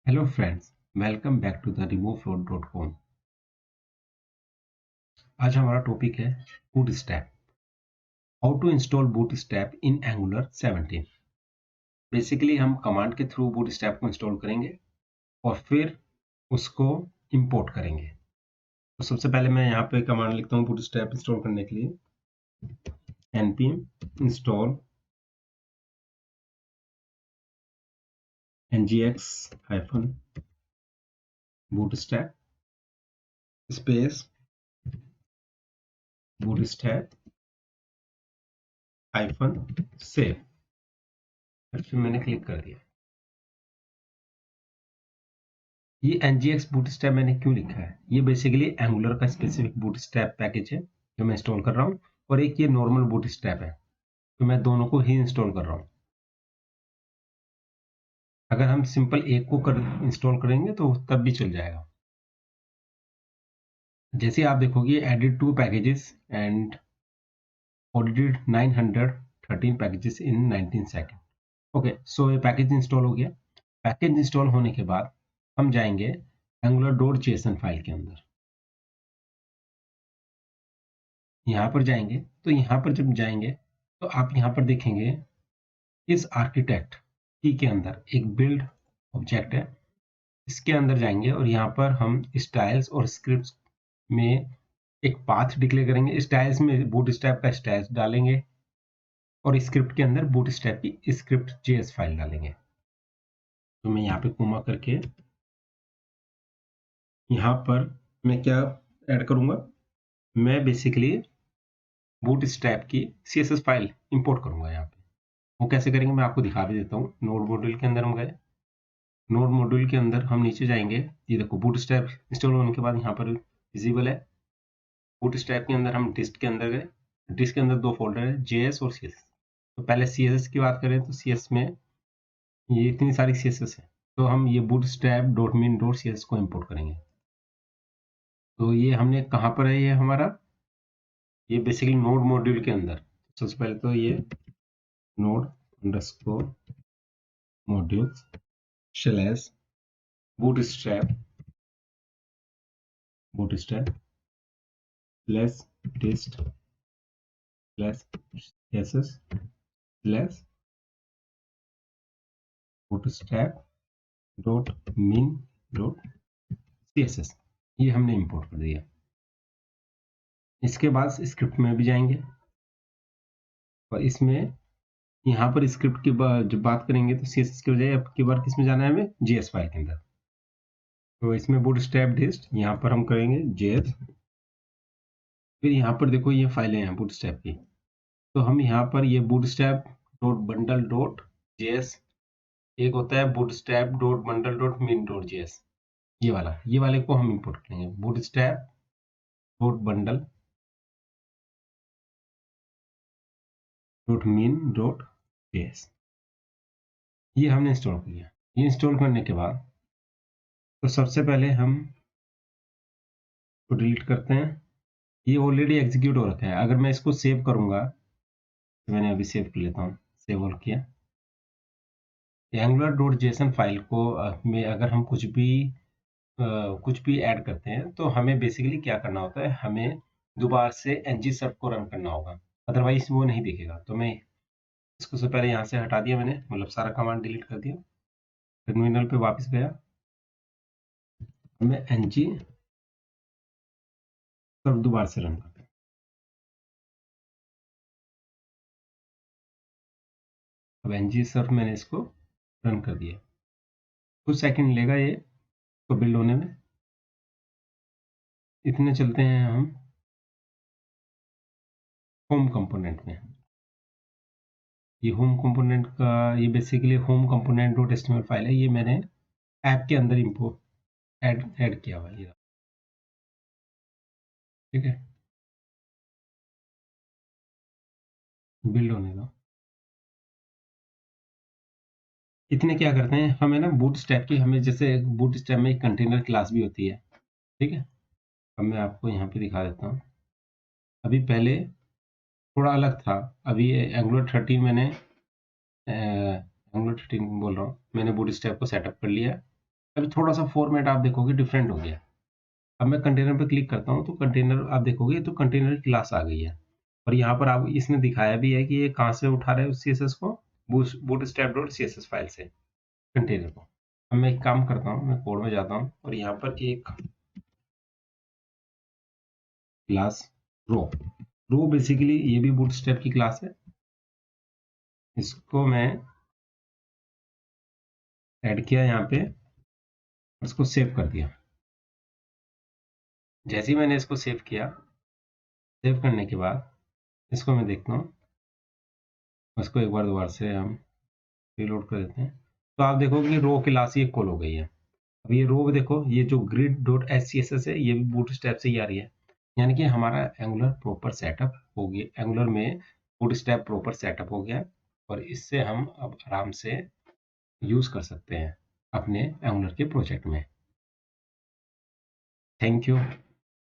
Hello friends, welcome back to the removefloat.com। आज हमारा topic है Bootstrap. How to install Bootstrap in Angular 17। Basically हम command के through Bootstrap को install करेंगे और फिर उसको इंपोर्ट करेंगे। तो सबसे पहले मैं यहाँ पे कमांड लिखता हूँ बूटस्ट्रैप इंस्टॉल करने के लिए, npm install ngx-bootstrap space bootstrap -save। फिर मैंने क्लिक कर दिया। ये ngx बूटस्ट्रैप मैंने क्यों लिखा है, ये बेसिकली एंगुलर का स्पेसिफिक बूटस्ट्रैप पैकेज है जो मैं इंस्टॉल कर रहा हूँ, और एक ये नॉर्मल बूटस्ट्रैप है, तो मैं दोनों को ही इंस्टॉल कर रहा हूँ। अगर हम सिंपल एक को इंस्टॉल करेंगे तो तब भी चल जाएगा। जैसे आप देखोगे added 2 packages and audited 913 packages in 19 second. Okay, so ये पैकेज इंस्टॉल हो गया। पैकेज इंस्टॉल होने के बाद हम जाएंगे angular.json फाइल के अंदर। यहाँ पर जाएंगे, तो यहाँ पर जब जाएंगे तो आप यहाँ पर देखेंगे इस आर्किटेक्ट की के अंदर एक बिल्ड ऑब्जेक्ट है। इसके अंदर जाएंगे और यहाँ पर हम स्टाइल्स और स्क्रिप्ट्स में एक पाथ डिक्लेयर करेंगे। स्टाइल्स में बूटस्ट्रैप का स्टाइल्स डालेंगे और स्क्रिप्ट के अंदर बूटस्ट्रैप की स्क्रिप्ट जेएस फाइल डालेंगे। तो मैं यहाँ पे कोमा करके यहाँ पर मैं क्या ऐड करूँगा, मैं बेसिकली बूटस्ट्रैप की सीएसएस फाइल इंपोर्ट करूँगा यहाँ पे। वो कैसे करेंगे मैं आपको दिखा भी देता हूँ। नोड मॉड्यूल के अंदर हम गए, नोड मॉड्यूल के अंदर हम नीचे जाएंगे। ये देखो बूटस्ट्रैप इंस्टॉल होने के बाद यहाँ पर विजिबल है। बूटस्ट्रैप के अंदर हम डिस्क के अंदर गए। डिस्क के अंदर दो फोल्डर है, जेएस और सीएसएस। तो पहले सीएसएस की बात करें तो सीएस में ये इतनी सारी सीएसएस है, तो हम ये bootstrap.min.css को इंपोर्ट करेंगे। तो ये हमने कहाँ पर है, ये हमारा ये बेसिकली नोड मॉड्यूल के अंदर। सबसे पहले तो ये node underscore modules slash bootstrap slash dist slash CSS slash bootstrap.min.css, ये हमने इंपोर्ट कर दिया। इसके बाद स्क्रिप्ट में भी जाएंगे और इसमें यहाँ पर स्क्रिप्ट की जब बात करेंगे तो सीएसएस की बजाय अब की बार किस में जाना है, हमें जेएस फाइल के अंदर। तो इसमें बूटस्ट्रैप डिस्ट यहाँ पर हम करेंगे जेएस। फिर यहाँ पर देखो ये फाइलें हैं बूटस्ट्रैप की, तो हम यहाँ पर ये bootstrap.bundle.js, एक होता है bootstrap.bundle.min.js, ये वाले को हम इंपोर्ट करेंगे। bootstrap.bundle.min.js, ये हमने इंस्टॉल किया। ये इंस्टॉल करने के बाद तो सबसे पहले हम तो डिलीट करते हैं। ये ऑलरेडी एग्जीक्यूट हो रखा है। अगर मैं इसको सेव करूंगा, तो मैंने अभी सेव कर लेता हूँ, सेव ऑल किया। एंगुलर.json फाइल को में अगर हम कुछ भी ऐड करते हैं तो हमें बेसिकली क्या करना होता है, हमें दोबारा से ng सर्व को रन करना होगा, अदरवाइज वो नहीं दिखेगा। तो मैं इसको से पहले यहाँ से हटा दिया मैंने, मतलब सारा कमांड डिलीट कर दिया। टर्मिनल पे वापस गया, मैं ng सर्व दोबारा से रन करता हूँ। अब ng सर्व मैंने इसको रन कर दिया। कुछ सेकंड लेगा ये तो बिल्ड होने में। इतने चलते हैं हम होम कंपोनेंट में। ये होम कंपोनेंट का, ये basically home component dot HTML file है, ये मैंने ऐप के अंदर इम्पोर्ट ऐड किया हुआ है ये, ठीक है। बिल्ड होने दो। इतने क्या करते हैं हमें ना, बूटस्ट्रैप की हमें जैसे बूटस्ट्रैप में एक कंटेनर क्लास भी होती है, ठीक है। अब मैं आपको यहाँ पे दिखा देता हूँ। अभी पहले थोड़ा अलग था। अभी एंगुलर 13 मैंने एंगुलर 13 बोल रहा हूँ, मैंने बूटस्ट्रैप को सेटअप कर लिया। अभी थोड़ा सा फॉर्मेट आप देखोगे डिफरेंट हो गया। अब मैं कंटेनर पे क्लिक करता हूँ तो कंटेनर आप देखोगे तो कंटेनर क्लास आ गई है। और यहाँ पर आप इसने दिखाया भी है कि ये कहाँ से उठा रहा है उस CSS को, bootstrap.css फाइल से कंटेनर को। अब मैं एक काम करता हूँ, मैं कोड में जाता हूँ और यहाँ पर एक क्लास रो बेसिकली ये भी बूटस्ट्रैप की क्लास है। इसको मैं ऐड किया यहाँ पे, इसको सेव कर दिया। जैसे ही मैंने इसको सेव किया, सेव करने के बाद इसको मैं देखता हूँ, इसको एक बार दोबारा से हम रीलोड कर देते हैं, तो आप देखोगे कि रो क्लास ये कॉल हो गई है। अब ये रो देखो, ये जो grid.scss है ये भी बूटस्ट्रैप से ही आ रही है। यानी कि हमारा एंगुलर प्रॉपर सेटअप हो गया, एंगुलर में बूटस्ट्रैप प्रॉपर सेटअप हो गया और इससे हम अब आराम से यूज कर सकते हैं अपने एंगुलर के प्रोजेक्ट में। Thank you.